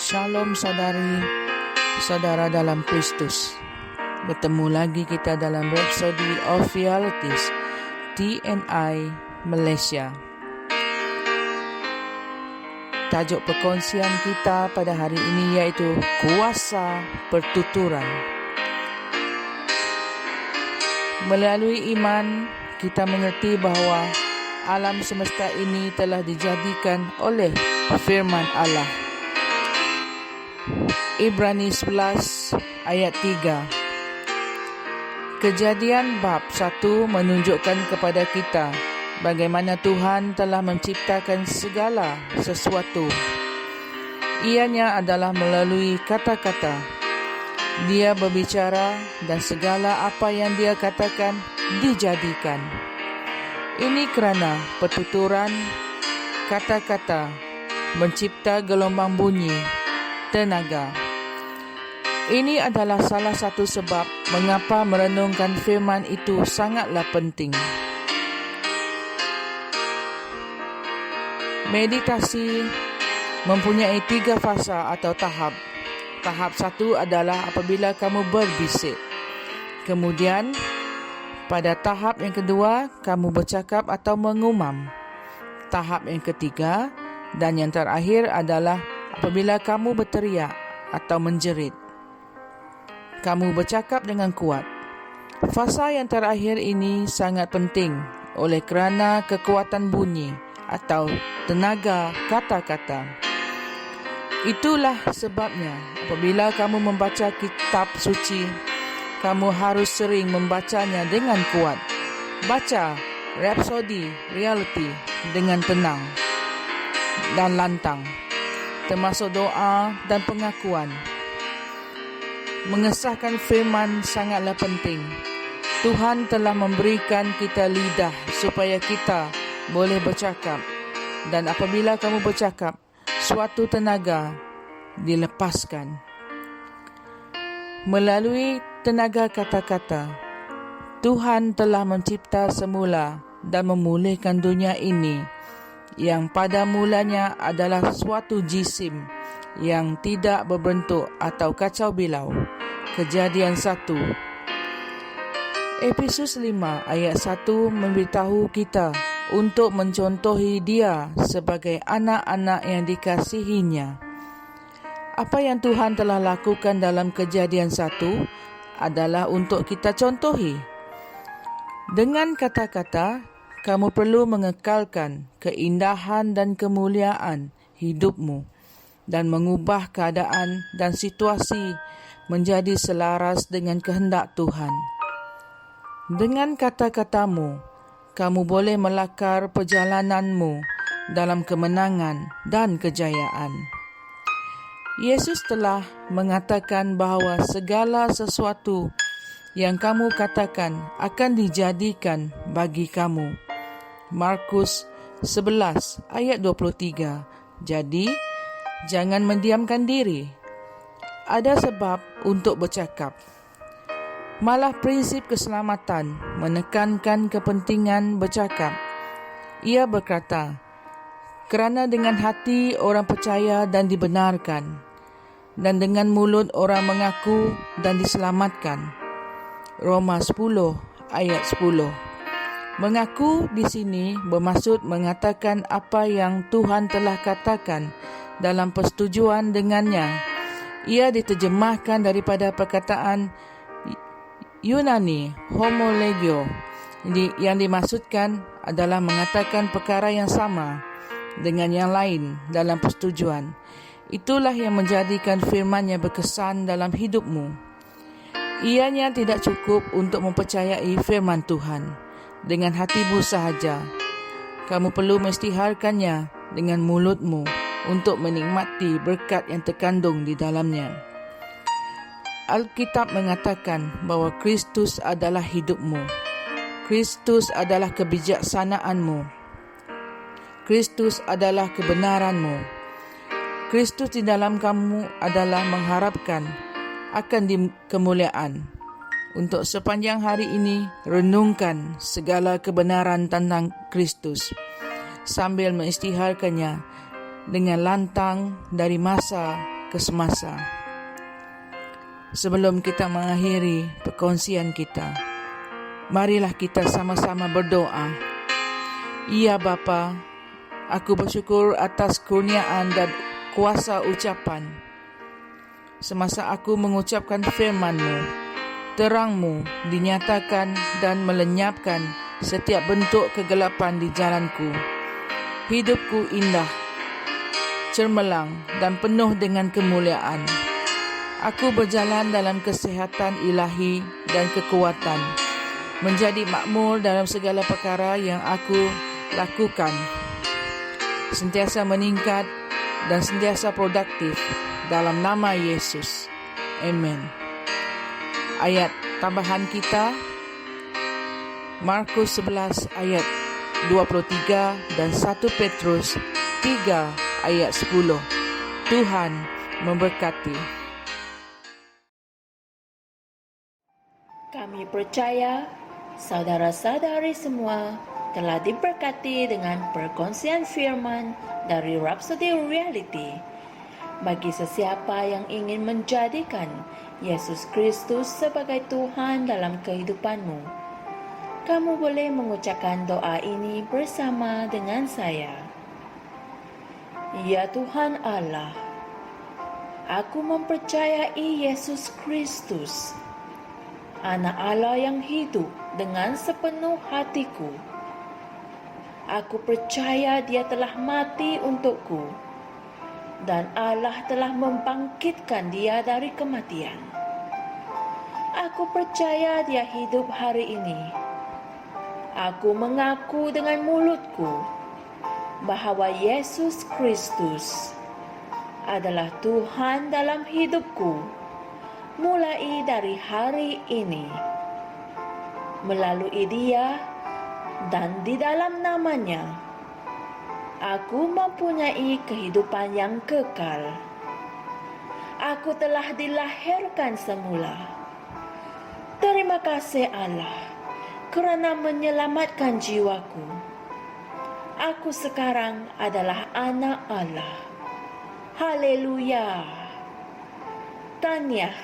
Shalom saudara dalam Kristus. Bertemu lagi kita dalam Rhapsody of Realities TNI Malaysia. Tajuk perkongsian kita pada hari ini iaitu kuasa pertuturan. Melalui iman, kita mengerti bahawa alam semesta ini telah dijadikan oleh firman Allah. Ibrani 11 ayat 3. Kejadian bab 1 menunjukkan kepada kita bagaimana Tuhan telah menciptakan segala sesuatu. Ianya adalah melalui kata-kata. Dia berbicara dan segala apa yang dia katakan dijadikan. Ini kerana pertuturan kata-kata mencipta gelombang bunyi, tenaga. Ini adalah salah satu sebab mengapa merenungkan firman itu sangatlah penting. Meditasi mempunyai 3 fasa atau tahap. Tahap 1 adalah apabila kamu berbisik. Kemudian, pada tahap yang kedua, kamu bercakap atau mengumam. Tahap yang ketiga dan yang terakhir adalah apabila kamu berteriak atau menjerit. Kamu bercakap dengan kuat. Fasa yang terakhir ini sangat penting oleh kerana kekuatan bunyi atau tenaga kata-kata. Itulah sebabnya apabila kamu membaca kitab suci, kamu harus sering membacanya dengan kuat. Baca Rhapsody Reality dengan tenang dan lantang, termasuk doa dan pengakuan. Mengesahkan firman sangatlah penting. Tuhan telah memberikan kita lidah supaya kita boleh bercakap. Dan apabila kamu bercakap, suatu tenaga dilepaskan. Melalui tenaga kata-kata, Tuhan telah mencipta semula dan memulihkan dunia ini yang pada mulanya adalah suatu jisim yang tidak berbentuk atau kacau bilau. Kejadian 1. Efesus 5 ayat 1 memberitahu kita untuk mencontohi dia sebagai anak-anak yang dikasihinya. Apa yang Tuhan telah lakukan dalam Kejadian 1 adalah untuk kita contohi. Dengan kata-kata, kamu perlu mengekalkan keindahan dan kemuliaan hidupmu dan mengubah keadaan dan situasi menjadi selaras dengan kehendak Tuhan. Dengan kata-katamu, kamu boleh melakar perjalananmu dalam kemenangan dan kejayaan. Yesus telah mengatakan bahawa segala sesuatu yang kamu katakan akan dijadikan bagi kamu. Markus 11 ayat 23. Jadi, jangan mendiamkan diri. Ada sebab untuk bercakap. Malah prinsip keselamatan menekankan kepentingan bercakap. Ia berkata, kerana dengan hati orang percaya dan dibenarkan, dan dengan mulut orang mengaku dan diselamatkan. Roma 10 ayat 10. Mengaku di sini bermaksud mengatakan apa yang Tuhan telah katakan dalam persetujuan dengannya. Ia diterjemahkan daripada perkataan Yunani homologio yang dimaksudkan adalah mengatakan perkara yang sama dengan yang lain dalam persetujuan. Itulah yang menjadikan firman-Nya berkesan dalam hidupmu. Ianya tidak cukup untuk mempercayai firman Tuhan dengan hatimu sahaja. Kamu perlu mengisytiharkannya dengan mulutmu untuk menikmati berkat yang terkandung di dalamnya. Alkitab mengatakan bahawa Kristus adalah hidupmu. Kristus adalah kebijaksanaanmu. Kristus adalah kebenaranmu. Kristus di dalam kamu adalah mengharapkan akan kemuliaan. Untuk sepanjang hari ini, renungkan segala kebenaran tentang Kristus sambil mengisytiharkannya dengan lantang dari masa ke semasa. Sebelum kita mengakhiri perkongsian kita, marilah kita sama-sama berdoa. Ya Bapa, aku bersyukur atas kurniaan dan kuasa ucapan. Semasa aku mengucapkan firman-Mu, terang-Mu dinyatakan dan melenyapkan setiap bentuk kegelapan di jalanku. Hidupku indah, cermelang dan penuh dengan kemuliaan. Aku berjalan dalam kesehatan ilahi dan kekuatan, menjadi makmur dalam segala perkara yang aku lakukan, sentiasa meningkat dan sentiasa produktif dalam nama Yesus. Amen. Ayat tambahan kita Markus 11 ayat 23 dan 1 Petrus 3 ayat 10. Tuhan memberkati. Kami percaya saudara-saudari semua telah diberkati dengan perkongsian firman dari Rhapsody Reality. Bagi sesiapa yang ingin menjadikan Yesus Kristus sebagai Tuhan dalam kehidupanmu, kamu boleh mengucapkan doa ini bersama dengan saya. Ya Tuhan Allah, aku mempercayai Yesus Kristus, Anak Allah yang hidup dengan sepenuh hatiku. Aku percaya Dia telah mati untukku, dan Allah telah membangkitkan Dia dari kematian. Aku percaya Dia hidup hari ini. Aku mengaku dengan mulutku bahawa Yesus Kristus adalah Tuhan dalam hidupku mulai dari hari ini. Melalui Dia dan di dalam nama-Nya, aku mempunyai kehidupan yang kekal. Aku telah dilahirkan semula. Terima kasih Allah kerana menyelamatkan jiwaku. Aku sekarang adalah anak Allah. Haleluya. Tahniah,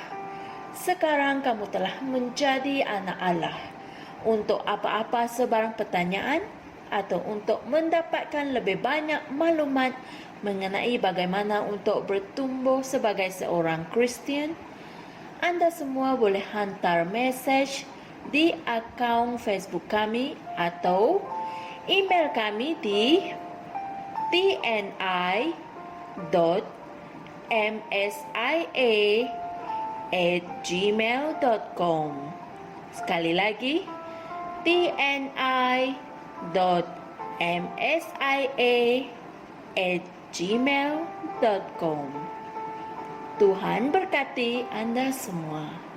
sekarang kamu telah menjadi anak Allah. Untuk apa-apa sebarang pertanyaan atau untuk mendapatkan lebih banyak maklumat mengenai bagaimana untuk bertumbuh sebagai seorang Kristian, anda semua boleh hantar mesej di akaun Facebook kami atau email kami di tni.msia@gmail.com. Sekali lagi, tni.msia@gmail.com. Tuhan berkati anda semua.